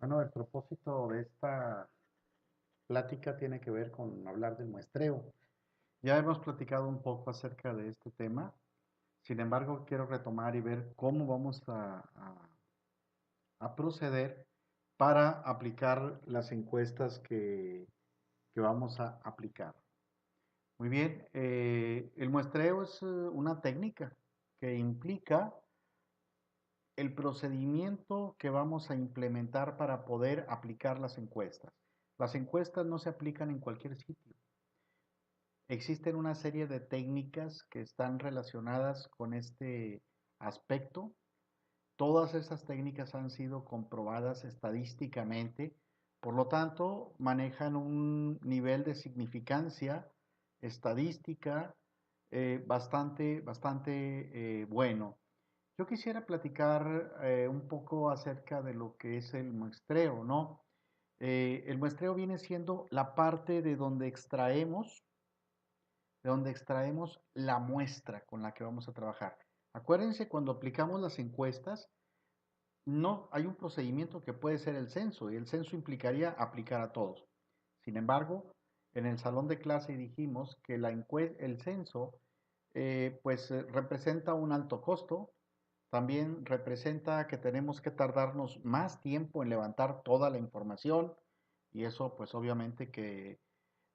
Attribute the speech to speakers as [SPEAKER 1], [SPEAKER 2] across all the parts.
[SPEAKER 1] Bueno, el propósito de esta plática tiene que ver con hablar del muestreo. Ya hemos platicado un poco acerca de este tema, sin embargo, quiero retomar y ver cómo vamos a proceder para aplicar las encuestas que vamos a aplicar. Muy bien, el muestreo es una técnica que implica el procedimiento que vamos a implementar para poder aplicar las encuestas. Las encuestas no se aplican en cualquier sitio. Existen una serie de técnicas que están relacionadas con este aspecto. Todas esas técnicas han sido comprobadas estadísticamente, por lo tanto, manejan un nivel de significancia estadística bastante bueno. Yo quisiera platicar un poco acerca de lo que es el muestreo, ¿no? El muestreo viene siendo la parte de donde extraemos la muestra con la que vamos a trabajar. Acuérdense, cuando aplicamos las encuestas, no hay un procedimiento que puede ser el censo, y el censo implicaría aplicar a todos. Sin embargo, en el salón de clase dijimos que el censo representa un alto costo, también representa que tenemos que tardarnos más tiempo en levantar toda la información y eso pues obviamente que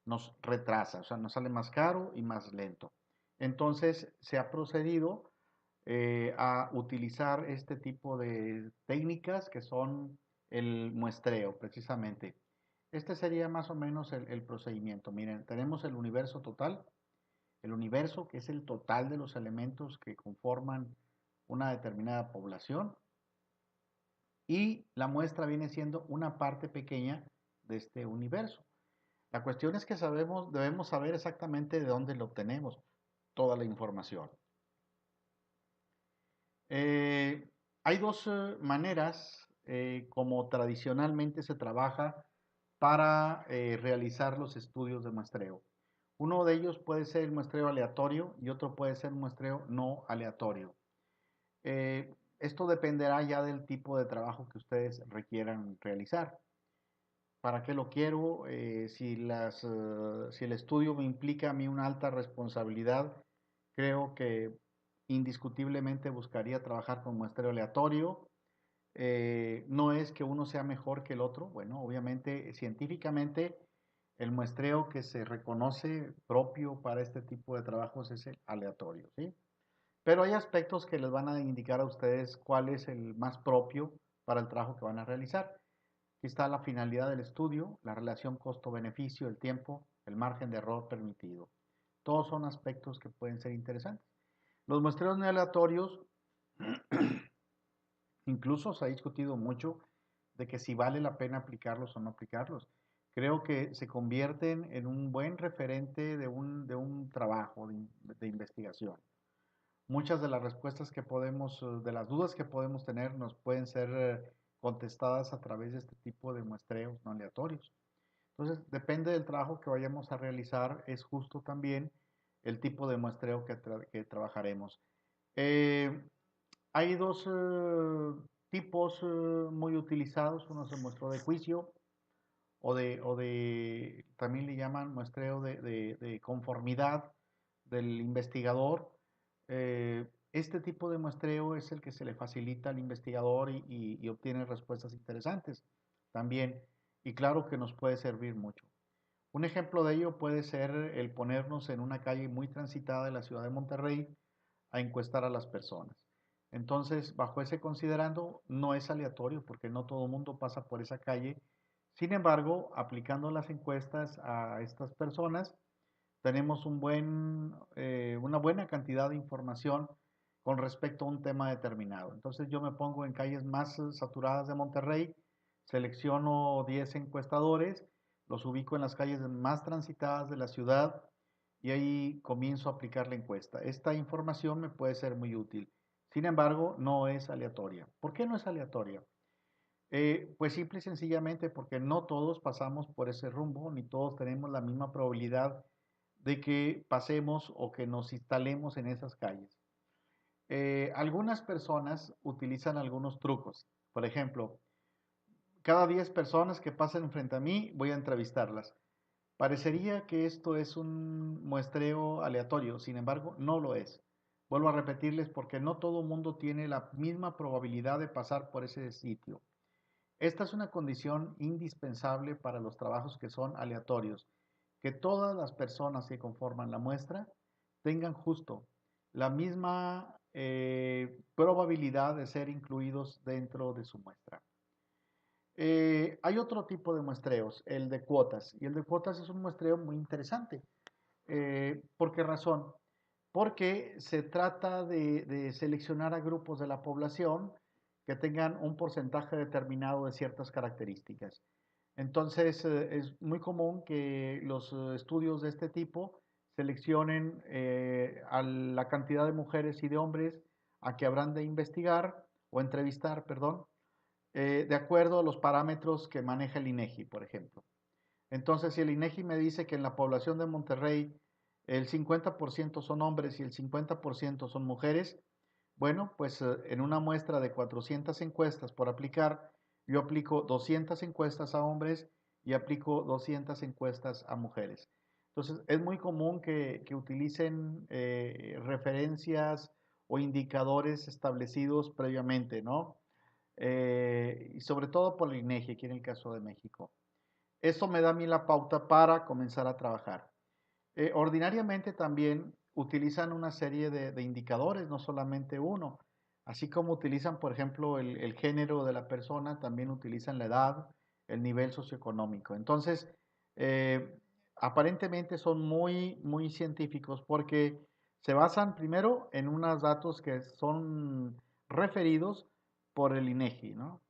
[SPEAKER 1] nos retrasa, o sea, nos sale más caro y más lento. Entonces se ha procedido a utilizar este tipo de técnicas que son el muestreo, precisamente. Este sería más o menos el procedimiento. Miren, tenemos el universo total, el universo que es el total de los elementos que conforman una determinada población y la muestra viene siendo una parte pequeña de este universo. La cuestión es que debemos saber exactamente de dónde lo obtenemos, toda la información. Eh, Hay dos maneras como tradicionalmente se trabaja para realizar los estudios de muestreo. Uno de ellos puede ser el muestreo aleatorio y otro puede ser muestreo no aleatorio. Esto dependerá ya del tipo de trabajo que ustedes requieran realizar. ¿Para qué lo quiero? Si el estudio me implica a mí una alta responsabilidad, creo que indiscutiblemente buscaría trabajar con muestreo aleatorio. No es que uno sea mejor que el otro, bueno, obviamente científicamente el muestreo que se reconoce propio para este tipo de trabajos es el aleatorio, ¿sí? Pero hay aspectos que les van a indicar a ustedes cuál es el más propio para el trabajo que van a realizar. Aquí está la finalidad del estudio, la relación costo-beneficio, el tiempo, el margen de error permitido. Todos son aspectos que pueden ser interesantes. Los muestreos no aleatorios, incluso se ha discutido mucho de que si vale la pena aplicarlos o no aplicarlos. Creo que se convierten en un buen referente de un trabajo de investigación. Muchas de las respuestas que de las dudas que podemos tener nos pueden ser contestadas a través de este tipo de muestreos no aleatorios. Entonces, depende del trabajo que vayamos a realizar, es justo también el tipo de muestreo que trabajaremos. Eh, Hay dos tipos muy utilizados, uno es el muestreo de juicio también le llaman muestreo de conformidad del investigador. Este tipo de muestreo es el que se le facilita al investigador y obtiene respuestas interesantes también. Y claro que nos puede servir mucho. Un ejemplo de ello puede ser el ponernos en una calle muy transitada de la ciudad de Monterrey a encuestar a las personas. Entonces, bajo ese considerando, no es aleatorio porque no todo el mundo pasa por esa calle. Sin embargo, aplicando las encuestas a estas personas, tenemos una buena cantidad de información con respecto a un tema determinado. Entonces, yo me pongo en calles más saturadas de Monterrey, selecciono 10 encuestadores, los ubico en las calles más transitadas de la ciudad y ahí comienzo a aplicar la encuesta. Esta información me puede ser muy útil. Sin embargo, no es aleatoria. ¿Por qué no es aleatoria? Pues simple y sencillamente porque no todos pasamos por ese rumbo, ni todos tenemos la misma probabilidad de que pasemos o que nos instalemos en esas calles. Algunas personas utilizan algunos trucos. Por ejemplo, cada 10 personas que pasen frente a mí voy a entrevistarlas. Parecería que esto es un muestreo aleatorio, sin embargo, no lo es. Vuelvo a repetirles porque no todo mundo tiene la misma probabilidad de pasar por ese sitio. Esta es una condición indispensable para los trabajos que son aleatorios, que todas las personas que conforman la muestra tengan justo la misma probabilidad de ser incluidos dentro de su muestra. Hay otro tipo de muestreos, el de cuotas, y el de cuotas es un muestreo muy interesante. ¿Por qué razón? Porque se trata de seleccionar a grupos de la población que tengan un porcentaje determinado de ciertas características. Entonces, es muy común que los estudios de este tipo seleccionen a la cantidad de mujeres y de hombres a que habrán de investigar o entrevistar, perdón, de acuerdo a los parámetros que maneja el INEGI, por ejemplo. Entonces, si el INEGI me dice que en la población de Monterrey el 50% son hombres y el 50% son mujeres, bueno, pues en una muestra de 400 encuestas por aplicar, yo aplico 200 encuestas a hombres y aplico 200 encuestas a mujeres. Entonces, es muy común que utilicen referencias o indicadores establecidos previamente, ¿no? Y sobre todo por el INEGI, aquí en el caso de México. Eso me da a mí la pauta para comenzar a trabajar. Ordinariamente también utilizan una serie de indicadores, no solamente uno. Así como utilizan, por ejemplo, el género de la persona, también utilizan la edad, el nivel socioeconómico. Entonces, eh, aparentemente son muy científicos porque se basan primero en unos datos que son referidos por el INEGI, ¿no?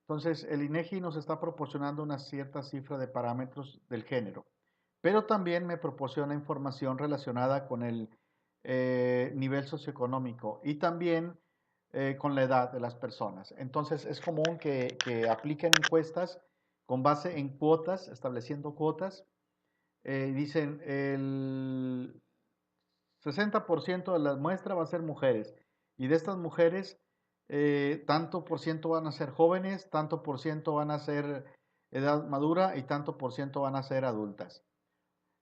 [SPEAKER 1] Entonces, el INEGI nos está proporcionando una cierta cifra de parámetros del género, pero también me proporciona información relacionada con el nivel socioeconómico y también con la edad de las personas. Entonces, es común que apliquen encuestas con base en cuotas, estableciendo cuotas. Dicen, el 60% de la muestra va a ser mujeres. Y de estas mujeres, tanto por ciento van a ser jóvenes, tanto por ciento van a ser edad madura y tanto por ciento van a ser adultas.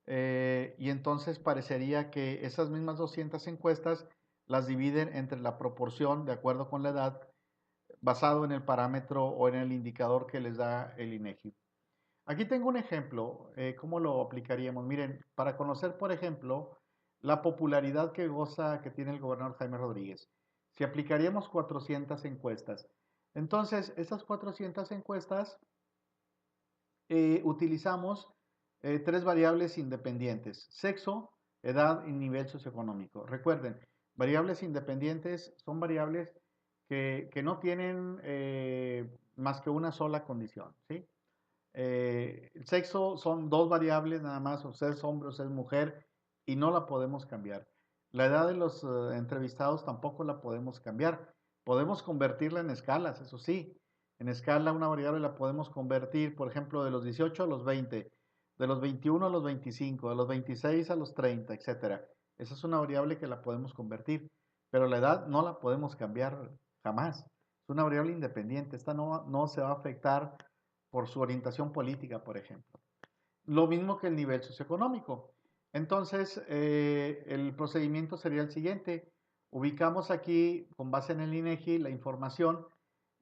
[SPEAKER 1] Y entonces parecería que esas mismas 200 encuestas las dividen entre la proporción de acuerdo con la edad, basado en el parámetro o en el indicador que les da el INEGI. Aquí tengo un ejemplo, ¿cómo lo aplicaríamos? Miren, para conocer, por ejemplo, la popularidad que goza, que tiene el gobernador Jaime Rodríguez, si aplicaríamos 400 encuestas. Entonces, esas 400 encuestas utilizamos tres variables independientes: sexo, edad y nivel socioeconómico. Recuerden, variables independientes son variables que no tienen más que una sola condición, ¿sí? El sexo son dos variables nada más, o sea, es hombre o sea, es mujer, y no la podemos cambiar. La edad de los entrevistados tampoco la podemos cambiar. Podemos convertirla en escalas, eso sí. En escala una variable la podemos convertir, por ejemplo, de los 18 a los 20, de los 21 a los 25, de los 26 a los 30, etcétera. Esa es una variable que la podemos convertir, pero la edad no la podemos cambiar jamás. Es una variable independiente. Esta no se va a afectar por su orientación política, por ejemplo. Lo mismo que el nivel socioeconómico. Entonces, el procedimiento sería el siguiente. Ubicamos aquí, con base en el INEGI, la información,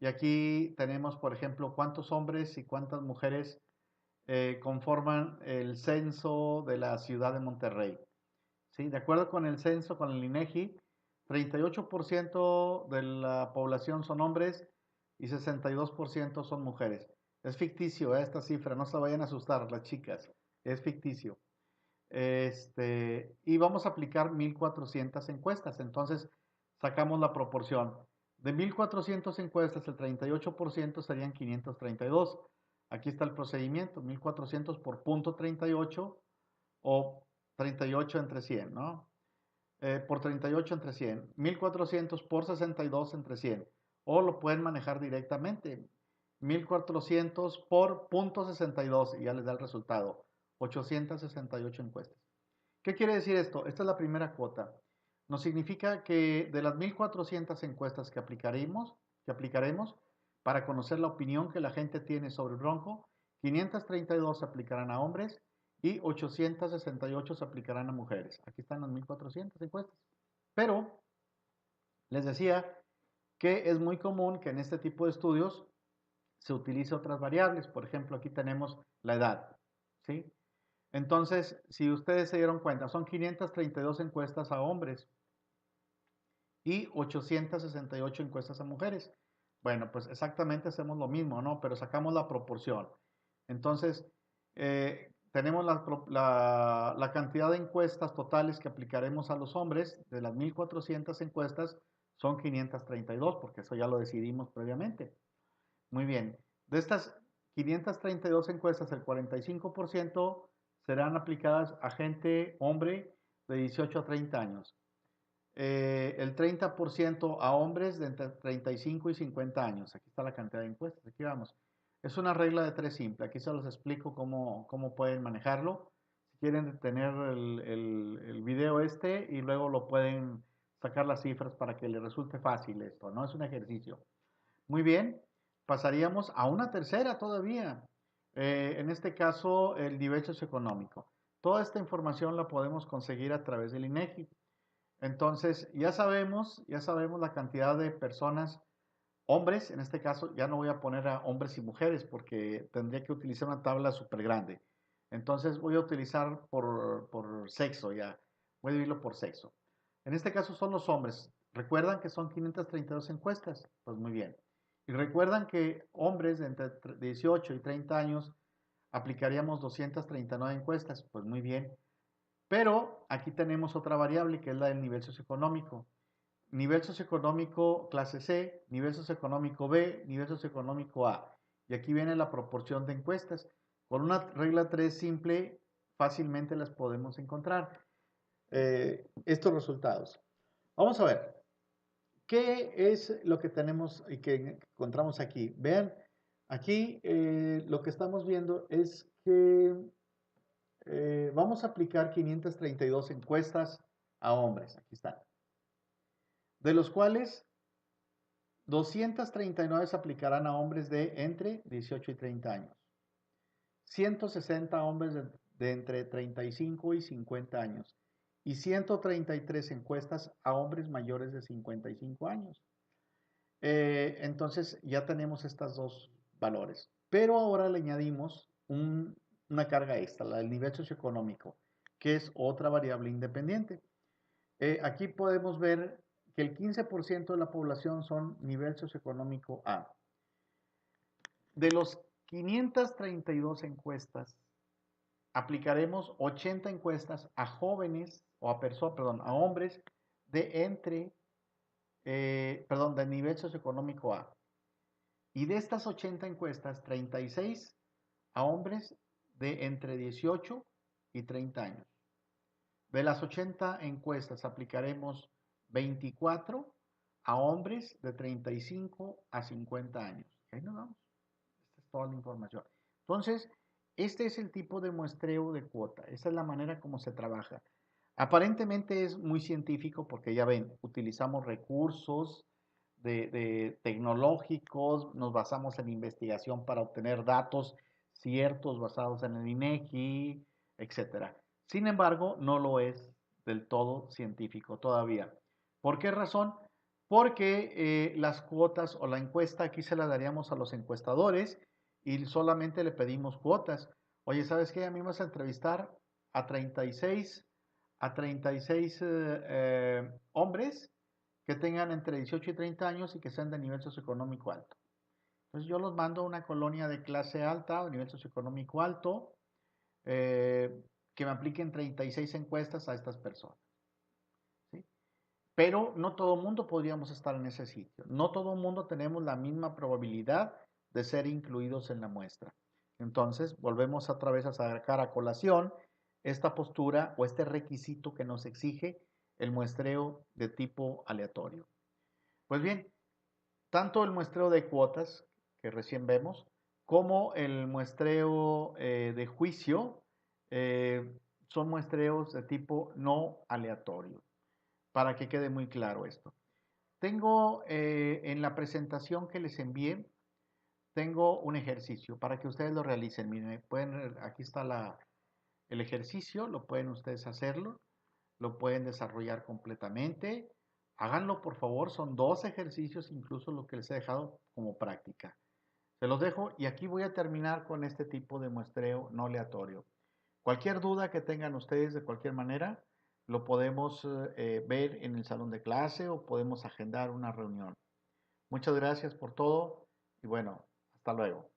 [SPEAKER 1] y aquí tenemos, por ejemplo, cuántos hombres y cuántas mujeres conforman el censo de la ciudad de Monterrey. ¿Sí? De acuerdo con el censo, con el INEGI, 38% de la población son hombres y 62% son mujeres. Es ficticio, esta cifra, no se vayan a asustar las chicas, es ficticio. Y vamos a aplicar 1400 encuestas, entonces sacamos la proporción. De 1400 encuestas, el 38% serían 532. Aquí está el procedimiento: 1400 por punto 38 o 38 entre 100, ¿no? Por 38 entre 100, 1400 por 62 entre 100, o lo pueden manejar directamente: 1400 por punto 62 y ya les da el resultado: 868 encuestas. ¿Qué quiere decir esto? Esta es la primera cuota. Nos significa que de las 1400 encuestas que aplicaremos, para conocer la opinión que la gente tiene sobre el bronco. 532 se aplicarán a hombres y 868 se aplicarán a mujeres. Aquí están las 1400 encuestas. Pero les decía que es muy común que en este tipo de estudios se utilice otras variables. Por ejemplo, aquí tenemos la edad, ¿sí? Entonces, si ustedes se dieron cuenta, son 532 encuestas a hombres y 868 encuestas a mujeres. Bueno, pues exactamente hacemos lo mismo, ¿no? Pero sacamos la proporción. Entonces, tenemos la cantidad de encuestas totales que aplicaremos a los hombres. De las 1400 encuestas, son 532, porque eso ya lo decidimos previamente. Muy bien. De estas 532 encuestas, el 45% serán aplicadas a gente, hombre, de 18 a 30 años. El 30% a hombres de entre 35 y 50 años. Aquí está la cantidad de encuestas. Aquí vamos. Es una regla de 3 simple. Aquí se los explico cómo pueden manejarlo. Si quieren tener el video y luego lo pueden sacar las cifras para que les resulte fácil esto, ¿no? Es un ejercicio. Muy bien, pasaríamos a una tercera todavía. En este caso, el nivel socioeconómico. Toda esta información la podemos conseguir a través del INEGI. Entonces, ya sabemos la cantidad de personas, hombres, en este caso, ya no voy a poner a hombres y mujeres porque tendría que utilizar una tabla súper grande. Entonces, voy a utilizar por sexo ya. Voy a dividirlo por sexo. En este caso son los hombres. ¿Recuerdan que son 532 encuestas? Pues muy bien. Y recuerdan que hombres de entre 18 y 30 años aplicaríamos 239 encuestas. Pues muy bien. Pero aquí tenemos otra variable que es la del nivel socioeconómico. Nivel socioeconómico clase C, nivel socioeconómico B, nivel socioeconómico A. Y aquí viene la proporción de encuestas. Con una regla 3 simple, fácilmente las podemos encontrar. Estos resultados. Vamos a ver. ¿Qué es lo que tenemos y que encontramos aquí? Vean, aquí lo que estamos viendo es que vamos a aplicar 532 encuestas a hombres. Aquí están. De los cuales 239 se aplicarán a hombres de entre 18 y 30 años. 160 hombres de entre 35 y 50 años. Y 133 encuestas a hombres mayores de 55 años. Entonces ya tenemos estos dos valores. Pero ahora le añadimos una carga extra, la del nivel socioeconómico, que es otra variable independiente. Aquí podemos ver que el 15% de la población son nivel socioeconómico A. De los 532 encuestas, aplicaremos 80 encuestas a jóvenes, o a personas, perdón, a hombres de nivel socioeconómico A. Y de estas 80 encuestas, 36 a hombres de entre 18 y 30 años. De las 80 encuestas aplicaremos 24 a hombres de 35 a 50 años. Ahí nos vamos. Esta es toda la información. Entonces, este es el tipo de muestreo de cuota. Esta es la manera como se trabaja. Aparentemente es muy científico porque ya ven, utilizamos recursos tecnológicos, nos basamos en investigación para obtener datos ciertos basados en el INEGI, etcétera. Sin embargo, no lo es del todo científico todavía. ¿Por qué razón? Porque las cuotas o la encuesta aquí se la daríamos a los encuestadores y solamente le pedimos cuotas. Oye, ¿sabes qué? A mí me vas a entrevistar a 36, hombres que tengan entre 18 y 30 años y que sean de nivel socioeconómico alto. Entonces yo los mando a una colonia de clase alta o nivel socioeconómico alto que me apliquen 36 encuestas a estas personas. ¿Sí? Pero no todo el mundo podríamos estar en ese sitio. No todo el mundo tenemos la misma probabilidad de ser incluidos en la muestra. Entonces, volvemos otra vez a sacar a colación esta postura o este requisito que nos exige el muestreo de tipo aleatorio. Pues bien, tanto el muestreo de cuotas, que recién vemos, como el muestreo de juicio, son muestreos de tipo no aleatorio, para que quede muy claro esto. Tengo en la presentación que les envié, tengo un ejercicio para que ustedes lo realicen. Miren, aquí está el ejercicio, lo pueden ustedes hacerlo, lo pueden desarrollar completamente. Háganlo, por favor, son 2 ejercicios, incluso lo que les he dejado como práctica. Se los dejo y aquí voy a terminar con este tipo de muestreo no aleatorio. Cualquier duda que tengan ustedes de cualquier manera, lo podemos ver en el salón de clase o podemos agendar una reunión. Muchas gracias por todo y bueno, hasta luego.